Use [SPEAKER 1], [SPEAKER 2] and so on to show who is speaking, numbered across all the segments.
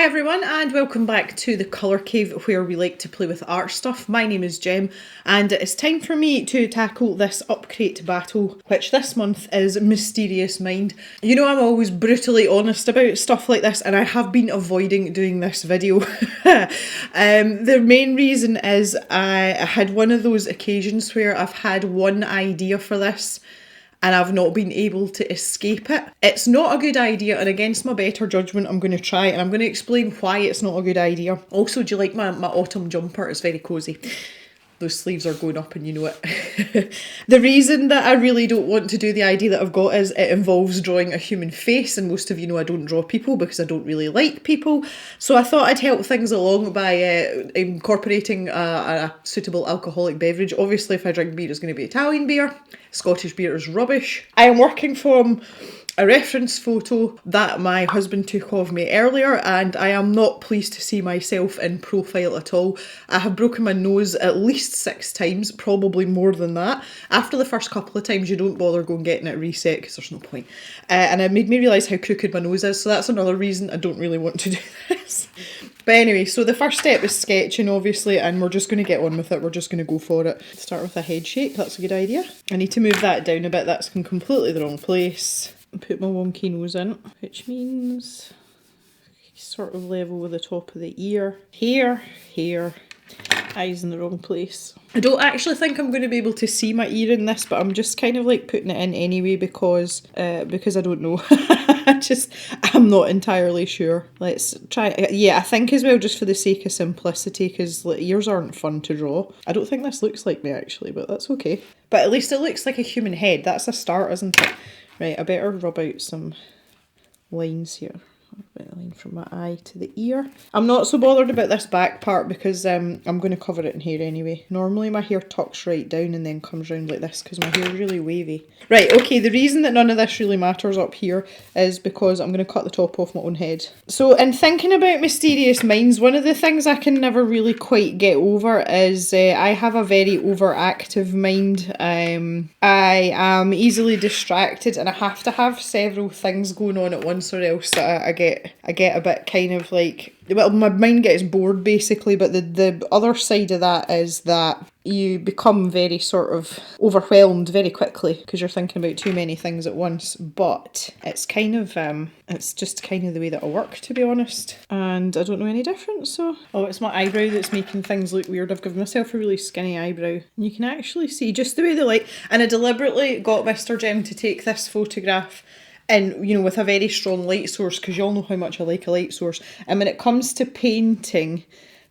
[SPEAKER 1] everyone, and welcome back to the Colour Cave, where we like to play with art stuff. My name is Jem, and it's time for me to tackle this Upcrate battle, which this month is Mysterious Mind. You know, I'm always brutally honest about stuff like this, and I have been avoiding doing this video. The main reason is I had one of those occasions where I've had one idea for this, and I've not been able to escape it. It's not a good idea, and against my better judgement, I'm going to try, and I'm going to explain why it's not a good idea. Also, do you like my autumn jumper? It's very cosy. Those sleeves are going up and you know it. The reason that I really don't want to do the idea that I've got is it involves drawing a human face, and most of you know I don't draw people because I don't really like people. So I thought I'd help things along by incorporating a suitable alcoholic beverage. Obviously, if I drink beer, it's going to be Italian beer. Scottish beer is rubbish. I am working from a reference photo that my husband took of me earlier, and I am not pleased to see myself in profile at all. I have broken my nose at least 6 times, probably more than that. After the first couple of times, you don't bother going getting it reset because there's no point. And it made me realise how crooked my nose is, so that's another reason I don't really want to do this. But anyway, so the first step is sketching, obviously, and we're just going to get on with it. We're just going to go for it. Start with a head shape. That's a good idea. I need to move that down a bit. That's in completely the wrong place. Put my wonky nose in, which means sort of level with the top of the ear. Here, eyes in the wrong place. I don't actually think I'm going to be able to see my ear in this, but I'm just kind of like putting it in anyway because I don't know. I'm not entirely sure. Let's try. Yeah, I think as well, just for the sake of simplicity, because ears aren't fun to draw. I don't think this looks like me actually, but that's okay. But at least it looks like a human head. That's a start, isn't it? Right, I better rub out some lines here. A line from my eye to the ear. I'm not so bothered about this back part because I'm going to cover it in hair anyway. Normally my hair tucks right down and then comes round like this because my hair is really wavy. Right, okay, the reason that none of this really matters up here is because I'm going to cut the top off my own head. So in thinking about Mysterious Minds, one of the things I can never really quite get over is I have a very overactive mind. I am easily distracted and I have to have several things going on at once, or else I get a bit kind of like, well, my mind gets bored basically, but the other side of that is that you become very sort of overwhelmed very quickly because you're thinking about too many things at once. But it's kind of it's just kind of the way that I work, to be honest, and I don't know any different. So it's my eyebrow that's making things look weird. I've given myself a really skinny eyebrow, and you can actually see just the way the light, and I deliberately got Mr. Jem to take this photograph and, you know, with a very strong light source, because you all know how much I like a light source. And when it comes to painting,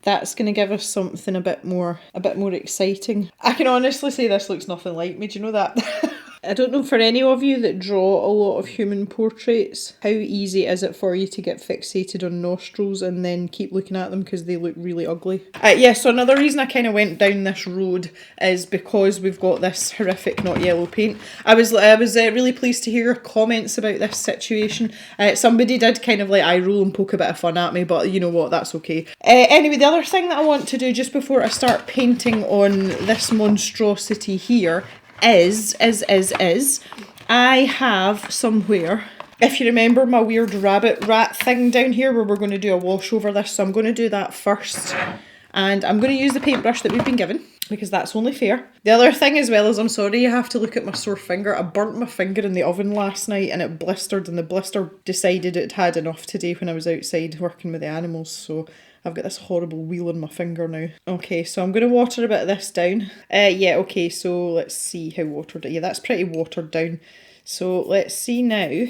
[SPEAKER 1] that's going to give us something a bit more exciting. I can honestly say this looks nothing like me. Do you know that? I don't know, for any of you that draw a lot of human portraits, how easy is it for you to get fixated on nostrils and then keep looking at them because they look really ugly? Yeah, so another reason I kind of went down this road is because we've got this horrific not yellow paint. I was really pleased to hear your comments about this situation. Somebody did kind of like eye roll and poke a bit of fun at me, but you know what, that's okay. Anyway, the other thing that I want to do just before I start painting on this monstrosity here is I have somewhere, if you remember my weird rabbit rat thing down here where we're going to do a wash over this, so I'm going to do that first, and I'm going to use the paintbrush that we've been given because that's only fair. The other thing as well is, I'm sorry you have to look at my sore finger. I burnt my finger in the oven last night and it blistered, and the blister decided it had enough today when I was outside working with the animals, so I've got this horrible wheel on my finger now. Okay, so I'm going to water a bit of this down. Yeah, okay, so let's see how watered it. Yeah, that's pretty watered down. So let's see now.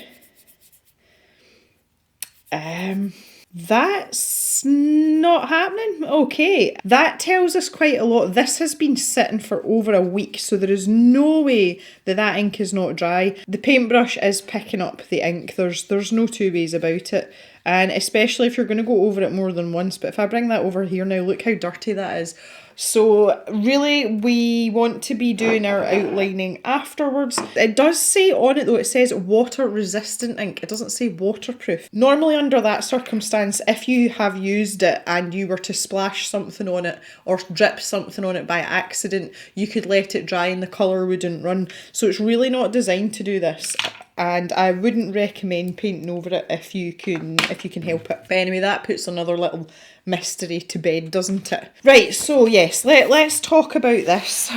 [SPEAKER 1] That's not happening. Okay, that tells us quite a lot. This has been sitting for over a week, so there is no way that ink is not dry. The paintbrush is picking up the ink. There's no two ways about it. And especially if you're going to go over it more than once. But if I bring that over here now, look how dirty that is. So really, we want to be doing our outlining afterwards. It does say on it though, it says water resistant ink. It doesn't say waterproof. Normally under that circumstance, if you have used it and you were to splash something on it or drip something on it by accident, you could let it dry and the colour wouldn't run. So it's really not designed to do this. and I wouldn't recommend painting over it if you can help it. But anyway, that puts another little mystery to bed, doesn't it? Right, so yes, let's talk about this.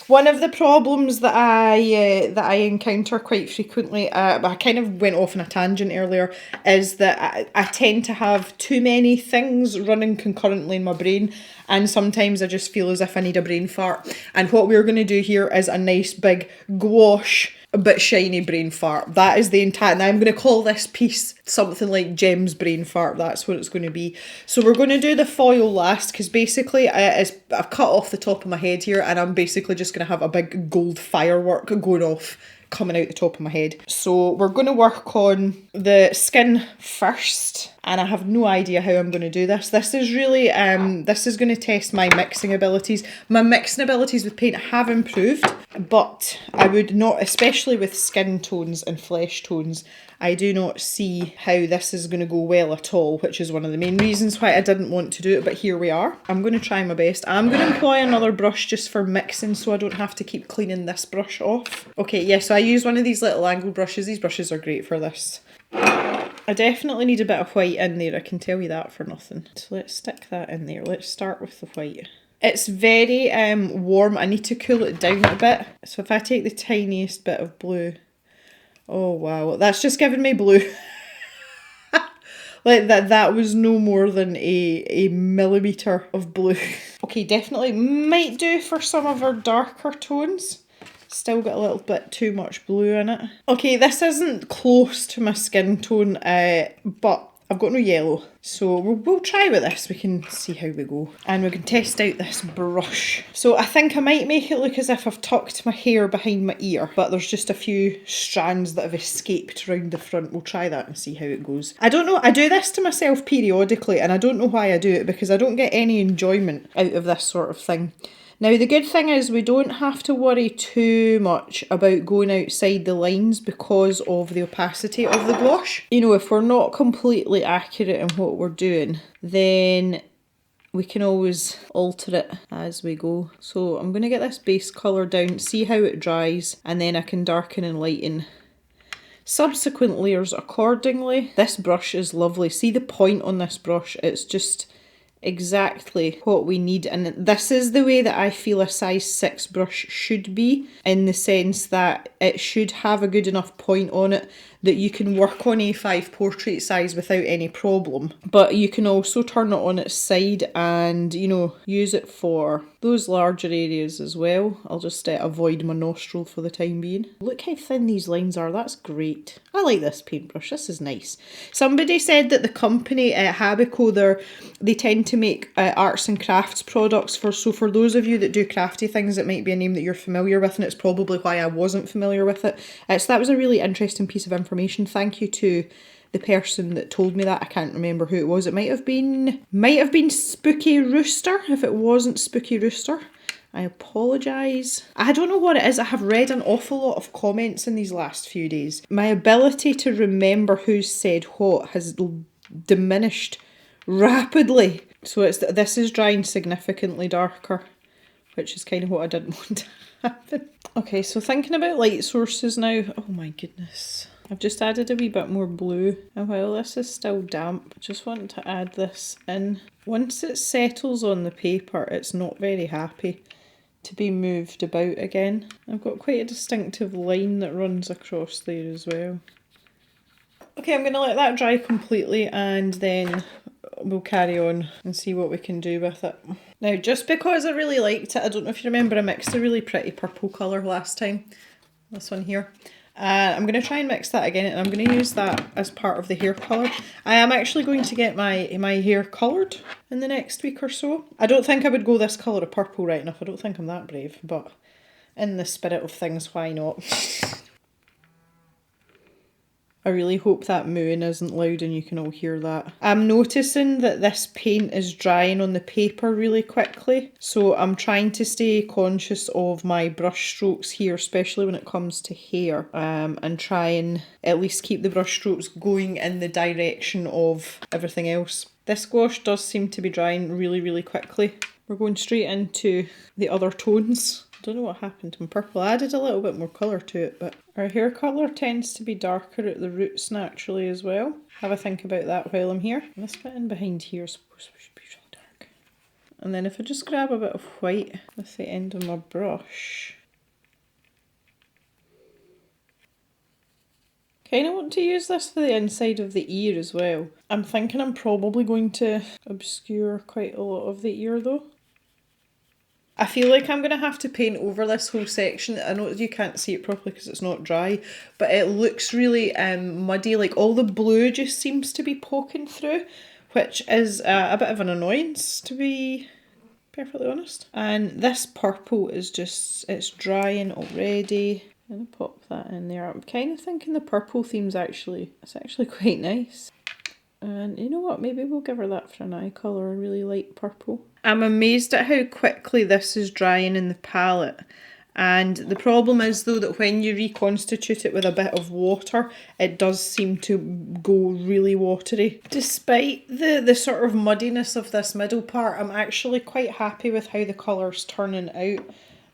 [SPEAKER 1] One of the problems that I encounter quite frequently, I kind of went off on a tangent earlier, is that I tend to have too many things running concurrently in my brain, and sometimes I just feel as if I need a brain fart. And what we're going to do here is a nice big gouache but shiny brain fart. That is the intent. Now I'm going to call this piece something like Gem's brain fart. That's what it's going to be. So we're going to do the foil last, because basically I've cut off the top of my head here, and I'm basically just going to have a big gold firework going off, coming out the top of my head. So we're going to work on the skin first, and I have no idea how I'm going to do this. This is really, this is going to test my mixing abilities. My mixing abilities with paint have improved, but I would not, especially with skin tones and flesh tones, I do not see how this is going to go well at all, which is one of the main reasons why I didn't want to do it, but here we are. I'm going to try my best. I'm going to employ another brush just for mixing, so I don't have to keep cleaning this brush off. Okay, yeah, so I use one of these little angle brushes. These brushes are great for this. I definitely need a bit of white in there, I can tell you that for nothing. So let's stick that in there. Let's start with the white. It's very warm. I need to cool it down a bit. So if I take the tiniest bit of blue, oh wow, that's just given me blue. Like that was no more than a millimetre of blue. Okay, definitely might do for some of our darker tones. Still got a little bit too much blue in it. Okay, this isn't close to my skin tone, but I've got no yellow. So we'll try with this, we can see how we go. And we can test out this brush. So I think I might make it look as if I've tucked my hair behind my ear, but there's just a few strands that have escaped round the front. We'll try that and see how it goes. I don't know, I do this to myself periodically, and I don't know why I do it, because I don't get any enjoyment out of this sort of thing. Now the good thing is we don't have to worry too much about going outside the lines because of the opacity of the gouache. You know, if we're not completely accurate in what we're doing, then we can always alter it as we go. So I'm going to get this base colour down, see how it dries, and then I can darken and lighten subsequent layers accordingly. This brush is lovely. See the point on this brush? It's just exactly what we need, and this is the way that I feel a size 6 brush should be, in the sense that it should have a good enough point on it that you can work on A5 portrait size without any problem, but you can also turn it on its side and, you know, use it for those larger areas as well. I'll just avoid my nostril for the time being. Look how thin these lines are, that's great. I like this paintbrush, this is nice. Somebody said that the company Habico, they tend to make arts and crafts products so for those of you that do crafty things, it might be a name that you're familiar with, and it's probably why I wasn't familiar with it. So that was a really interesting piece of information. Thank you to the person that told me that. I can't remember who it was. It might have been Spooky Rooster. If it wasn't Spooky Rooster, I apologise. I don't know what it is. I have read an awful lot of comments in these last few days. My ability to remember who's said what has diminished rapidly. So this is drying significantly darker, which is kind of what I didn't want to happen. Okay, so thinking about light sources now. Oh my goodness. I've just added a wee bit more blue, and while this is still damp, I just want to add this in. Once it settles on the paper, it's not very happy to be moved about again. I've got quite a distinctive line that runs across there as well. Okay, I'm going to let that dry completely, and then we'll carry on and see what we can do with it. Now, just because I really liked it, I don't know if you remember, I mixed a really pretty purple colour last time. This one here. I'm going to try and mix that again, and I'm going to use that as part of the hair colour. I am actually going to get my hair coloured in the next week or so. I don't think I would go this colour of purple right enough. I don't think I'm that brave, but in the spirit of things, why not? I really hope that mooing isn't loud and you can all hear that. I'm noticing that this paint is drying on the paper really quickly, so I'm trying to stay conscious of my brush strokes here, especially when it comes to hair, and try and at least keep the brush strokes going in the direction of everything else. This gouache does seem to be drying really, really quickly. We're going straight into the other tones. Don't know what happened to my purple. I added a little bit more colour to it, but our hair colour tends to be darker at the roots naturally as well. Have a think about that while I'm here. This bit in behind here is supposed to be real dark. And then if I just grab a bit of white with the end of my brush. Kind of want to use this for the inside of the ear as well. I'm thinking I'm probably going to obscure quite a lot of the ear though. I feel like I'm going to have to paint over this whole section. I know you can't see it properly because it's not dry, but it looks really muddy. Like all the blue just seems to be poking through, which is a bit of an annoyance, to be perfectly honest. And this purple is just, it's drying already. I'm going to pop that in there. I'm kind of thinking the purple theme's it's actually quite nice. And you know what, maybe we'll give her that for an eye colour, a really light purple. I'm amazed at how quickly this is drying in the palette. And the problem is though that when you reconstitute it with a bit of water, it does seem to go really watery. Despite the sort of muddiness of this middle part, I'm actually quite happy with how the colour's turning out.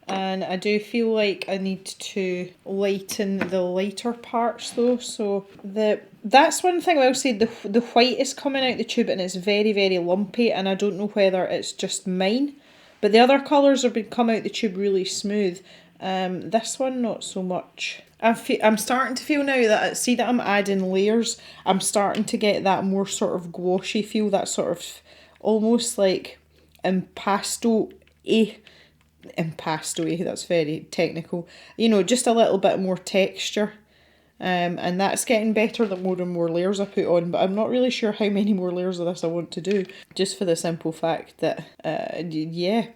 [SPEAKER 1] And I do feel like I need to lighten the lighter parts though. So that's one thing I will say, the white is coming out the tube and it's very, very lumpy, and I don't know whether it's just mine. But the other colours have come out the tube really smooth. This one not so much. I'm starting to feel now that, see that I'm adding layers, I'm starting to get that more sort of gouache feel, that sort of almost like impasto, that's very technical. You know, just a little bit more texture. And that's getting better the more and more layers I put on, but I'm not really sure how many more layers of this I want to do, just for the simple fact that, yeah.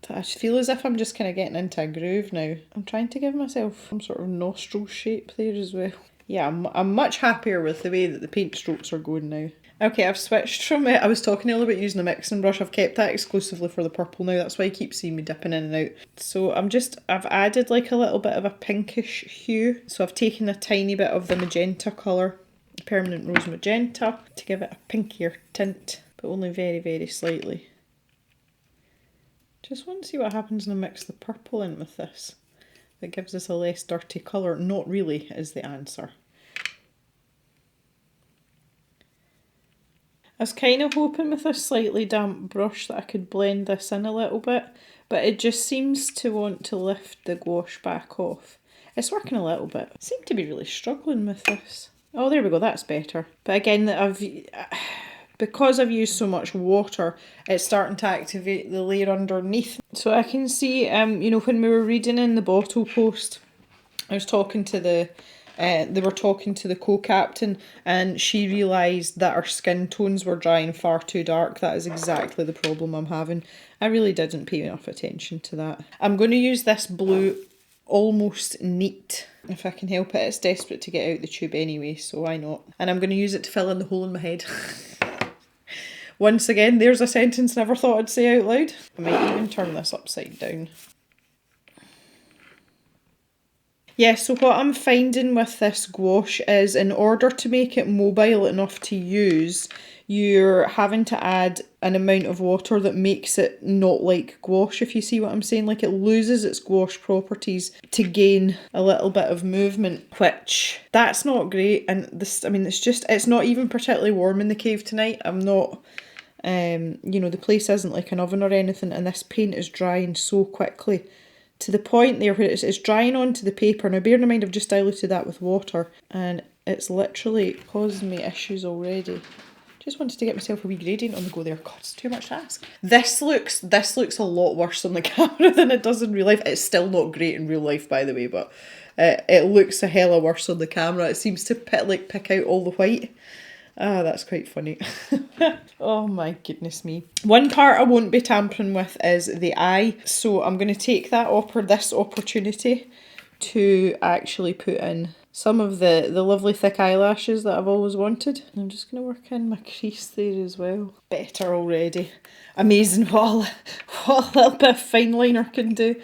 [SPEAKER 1] I feel as if I'm just kind of getting into a groove now. I'm trying to give myself some sort of nostril shape there as well. Yeah, I'm much happier with the way that the paint strokes are going now. Okay, I've switched from it. I was talking earlier about using a mixing brush. I've kept that exclusively for the purple now. That's why you keep seeing me dipping in and out. So I've added like a little bit of a pinkish hue. So I've taken a tiny bit of the magenta colour, Permanent Rose Magenta, to give it a pinkier tint, but only very, very slightly. Just want to see what happens when I mix the purple in with this. That gives us a less dirty colour. Not really is the answer. I was kind of hoping with a slightly damp brush that I could blend this in a little bit, but it just seems to want to lift the gouache back off. It's working a little bit. I seem to be really struggling with this. Oh, there we go, that's better. But again, because I've used so much water, it's starting to activate the layer underneath. So I can see, you know, when we were reading in the bottle post, I was talking to they were talking to the co-captain, and she realised that our skin tones were drying far too dark. That is exactly the problem I'm having. I really didn't pay enough attention to that. I'm going to use this blue Almost Neat, if I can help it. It's desperate to get out the tube anyway, so why not? And I'm going to use it to fill in the hole in my head. Once again, there's a sentence never thought I'd say out loud. I might even turn this upside down. Yeah, so what I'm finding with this gouache is, in order to make it mobile enough to use, you're having to add an amount of water that makes it not like gouache, if you see what I'm saying. Like, it loses its gouache properties to gain a little bit of movement, which, that's not great. And this, I mean, it's not even particularly warm in the cave tonight. I'm not, you know, the place isn't like an oven or anything, and this paint is drying so quickly. To the point there where it's drying onto the paper. Now bearing in mind I've just diluted that with water, and it's literally causing me issues already. Just wanted to get myself a wee gradient on the go there. God, it's too much to ask. This looks a lot worse on the camera than it does in real life. It's still not great in real life, by the way, but it looks a hella worse on the camera. It seems to pick out all the white. Ah, that's quite funny. Oh my goodness me. One part I won't be tampering with is the eye. So I'm going to take this opportunity to actually put in some of the lovely thick eyelashes that I've always wanted. I'm just going to work in my crease there as well. Better already. Amazing what a little bit of fine liner can do.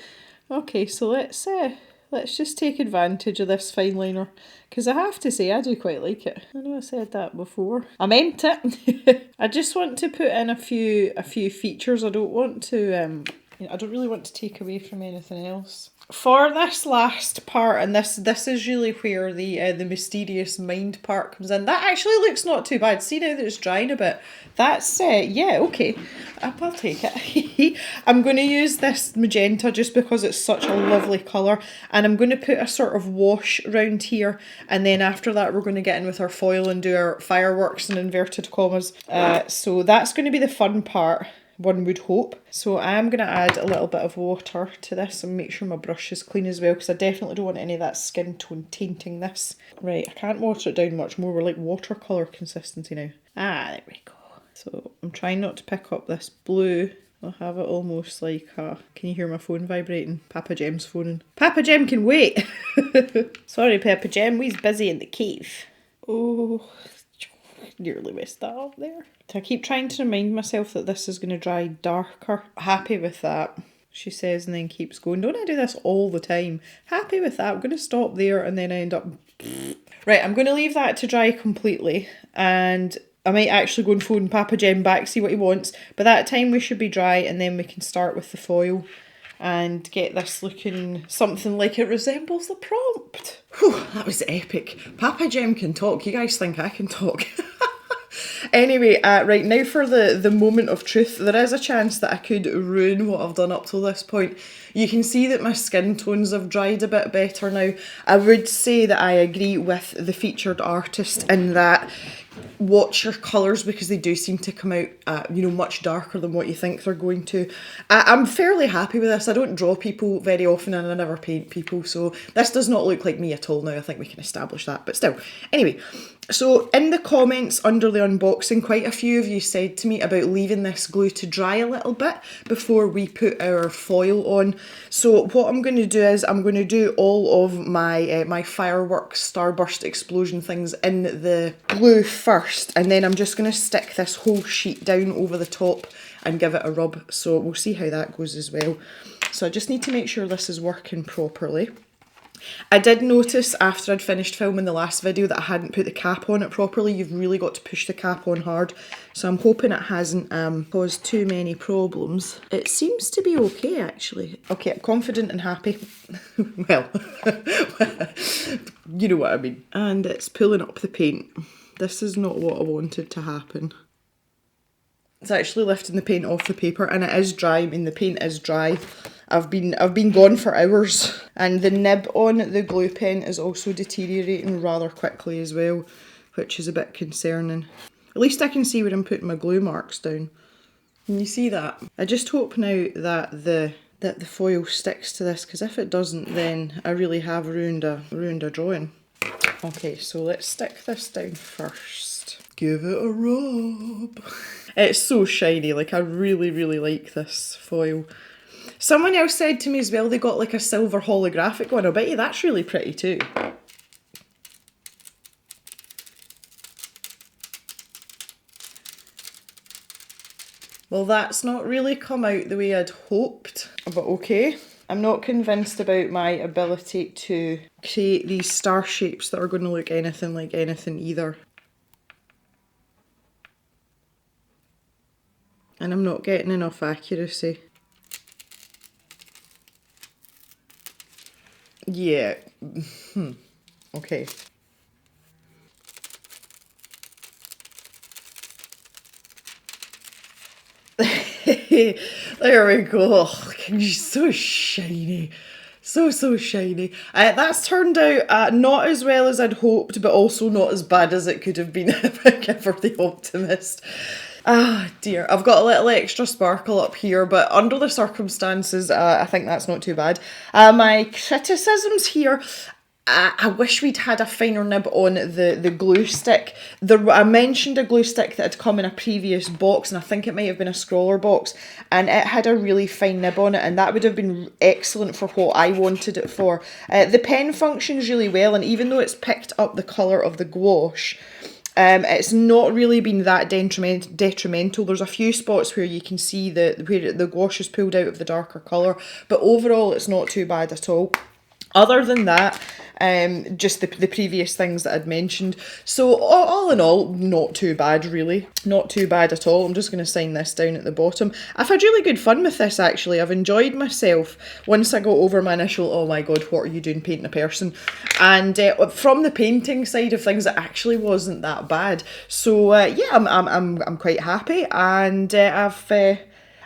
[SPEAKER 1] Okay, so let's just take advantage of this fine liner, because I have to say I do quite like it. I know I said that before. I meant it. I just want to put in a few features. I don't want to I don't really want to take away from anything else. For this last part, and this is really where the mysterious mind part comes in. That actually looks not too bad. See now that it's drying a bit. That's yeah, okay. I'll take it. I'm going to use this magenta just because it's such a lovely colour, and I'm going to put a sort of wash around here, and then after that we're going to get in with our foil and do our fireworks in inverted commas. So that's going to be the fun part, one would hope. So I am going to add a little bit of water to this and make sure my brush is clean as well, because I definitely don't want any of that skin tone tainting this. Right, I can't water it down much more. We're like watercolour consistency now. There we go. So I'm trying not to pick up this blue. I'll have it almost like can you hear my phone vibrating? Papa Gem's phoning. Papa Gem can wait. Sorry Papa Gem, we's busy in the cave. Oh, nearly messed that up there. I keep trying to remind myself that this is going to dry darker. Happy with that, she says, and then keeps going. Don't I do this all the time? Happy with that. I'm going to stop there and then I end up... Right, I'm going to leave that to dry completely, and I might actually go and phone Papa Gem back, see what he wants. By that time we should be dry, and then we can start with the foil and get this looking something like it resembles the prompt. Whew, that was epic. Papa Gem can talk. You guys think I can talk? Anyway, right now for the moment of truth. There is a chance that I could ruin what I've done up till this point. You can see that my skin tones have dried a bit better now. I would say that I agree with the featured artist in that watch your colours, because they do seem to come out much darker than what you think they're going to. I'm fairly happy with this. I don't draw people very often and I never paint people, so this does not look like me at all now. I think we can establish that, but still. Anyway, so in the comments under the unboxing, quite a few of you said to me about leaving this glue to dry a little bit before we put our foil on. So what I'm going to do is I'm going to do all of my my fireworks, starburst, explosion things in the glue first, and then I'm just going to stick this whole sheet down over the top and give it a rub. So we'll see how that goes as well. So I just need to make sure this is working properly. I did notice after I'd finished filming the last video that I hadn't put the cap on it properly. You've really got to push the cap on hard. So I'm hoping it hasn't caused too many problems. It seems to be okay actually. Okay, I'm confident and happy. Well, you know what I mean. And it's pulling up the paint. This is not what I wanted to happen. It's actually lifting the paint off the paper, and it is dry. I mean, the paint is dry. I've been gone for hours, and the nib on the glue pen is also deteriorating rather quickly as well, which is a bit concerning. At least I can see where I'm putting my glue marks down. Can you see that? I just hope now that the foil sticks to this, because if it doesn't, then I really have ruined a drawing. Okay, so let's stick this down first. Give it a rub. It's so shiny. Like, I really, really like this foil. Someone else said to me as well they got like a silver holographic one. I bet you that's really pretty too. Well, that's not really come out the way I'd hoped, but okay. I'm not convinced about my ability to create these star shapes that are going to look anything like anything either. And I'm not getting enough accuracy. Yeah. Okay. There we go. Oh, she's so shiny. So shiny. That's turned out not as well as I'd hoped, but also not as bad as it could have been if I were the optimist. Ah, dear. I've got a little extra sparkle up here, but under the circumstances, I think that's not too bad. My criticisms here, I wish we'd had a finer nib on the glue stick. I mentioned a glue stick that had come in a previous box, and I think it might have been a scroller box, and it had a really fine nib on it, and that would have been excellent for what I wanted it for. The pen functions really well, and even though it's picked up the colour of the gouache, it's not really been that detrimental. There's a few spots where you can see where the gouache is pulled out of the darker colour, but overall it's not too bad at all. Other than that, just the previous things that I'd mentioned. So all in all, not too bad really. Not too bad at all. I'm just going to sign this down at the bottom. I've had really good fun with this actually. I've enjoyed myself once I got over my initial, oh my god, what are you doing painting a person? And from the painting side of things, it actually wasn't that bad. So yeah, I'm quite happy, and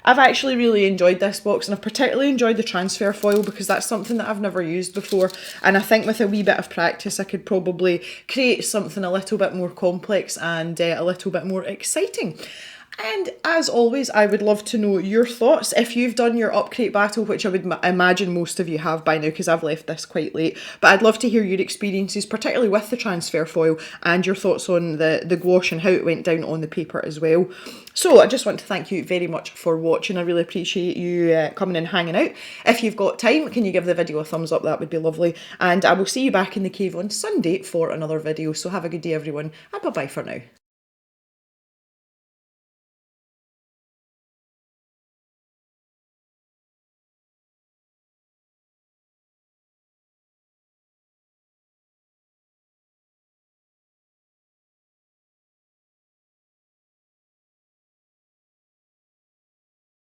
[SPEAKER 1] I've actually really enjoyed this box, and I've particularly enjoyed the transfer foil because that's something that I've never used before, and I think with a wee bit of practice I could probably create something a little bit more complex and a little bit more exciting. And as always, I would love to know your thoughts. If you've done your Upcrate battle, which I would imagine most of you have by now because I've left this quite late, but I'd love to hear your experiences, particularly with the transfer foil, and your thoughts on the gouache and how it went down on the paper as well. So I just want to thank you very much for watching. I really appreciate you coming and hanging out. If you've got time, can you give the video a thumbs up? That would be lovely. And I will see you back in the cave on Sunday for another video. So have a good day, everyone, and bye-bye for now.